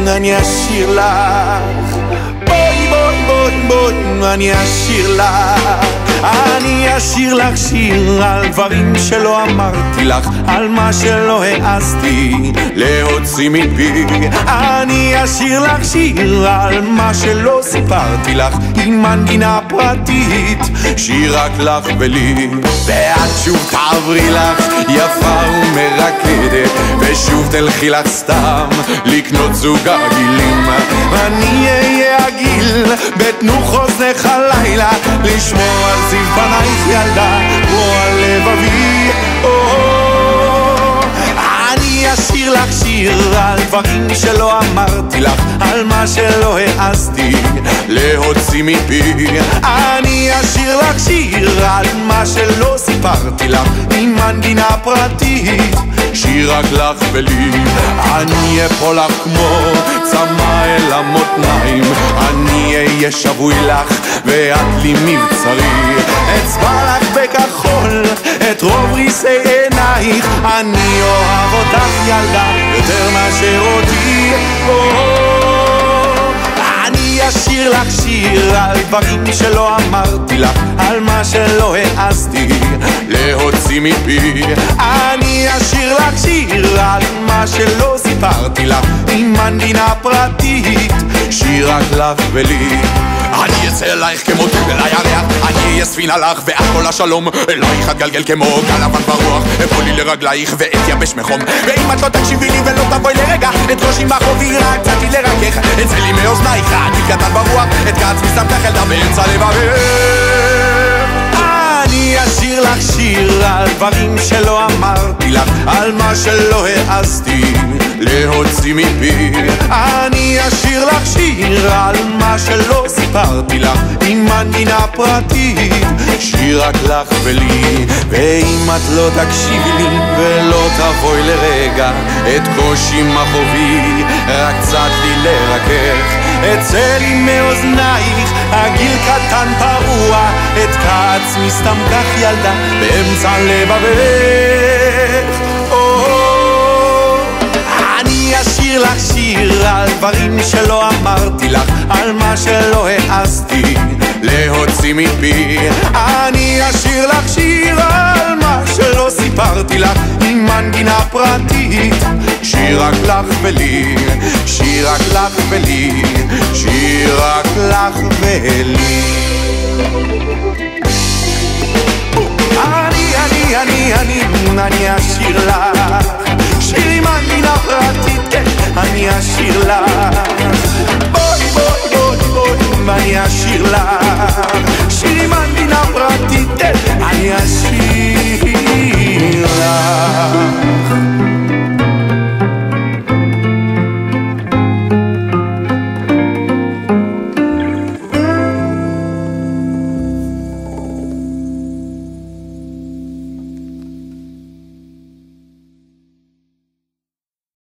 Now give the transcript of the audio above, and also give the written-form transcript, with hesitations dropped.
אני אשיר לך, בואי בואי בואי בואי, אני אשיר לך. אני אשיר לך שיר על דברים שלא אמרתי לך, על מה שלא העזתי להוציא מפי. אני אשיר לך שיר על מה שלא סיפרתי לך, עם מנגינה פרטית, שיר רק לך ולי. ואת שוב תעברי לך יפה ומרקדת, ושוב תלכי לך סתם לקנות זוג הגילים. ואני אהיה הגיל בתנו חוזנך הלילה, לשמור על זיו פנייך ילדה, כמו על לבבי. אני אשיר לך שיר על דברים שלא אמרתי לך, על מה שלא העזתי להוציא מפי. אני אשיר לך שיר על מה שלא סיפרתי לך, עם מנגינה פרטית, שיר רק לך ולי. אני אפול לך כמו צמא אל המותניים, אני אהיה שבוי לך ואת לי מבצרי. אצבע לך בכחול את רוב ריסי עינייך, אני אוהב אותך ילדה יותר מאשר אותי. אני אשיר לך שיר על דברים שלא אמרתי לך, על מה שלא העזתי להוציא מפי. אני אשיר לך שיר על מה שלא סיפרתי לך, עם מנגינה פרטית, שיר רק לך ולי. אני אצא אלייך כמו טיל אל הירח, אני אהיה ספינה לך ואת כל השלום, אלייך אתגלגל כמו גל לבן ברוח, אפול לי לרגלייך ואתייבש מחום. ואם את לא תקשיבי לי ולא תבואי לרגע, את ראשי בחובי רק קצתי לרכך, אצא לי מאוזנייך אני קטן ברוח, את כעצמי שם כך ילדה באמצע לבבך. אני אשיר לך שיר על דברים שלא אמרתי לך, על מה שלא העזתי להוציא מפי. אני אשיר לך שיר על מה שלא סיפרתי לך, עם מנגינה פרטית, שיר רק לך ולי. ואם את לא תקשיבי לי ולא תבואי לרגע, את קושי מחובי רק קצת לי לרכך, אצא לי מאוזנייך הגיל קטן פרוע, את כעצמי סתם כך ילדה באמצע לבבך. אני אשיר לך שיר על דברים שלא אמרתי לך, על מה שלא העזתי להוציא מפי. אני אשיר לך שיר על מה שלא סיפרתי לך, עם מנגינה פרטית, שיר רק לך ולי, שיר רק לך ולי, שיר רק לך ולי. אני אשיר לך שיר עם מנגינה פרטית, כן, אני אשיר לך, בואי בואי בואי בואי, ואני אשיר לך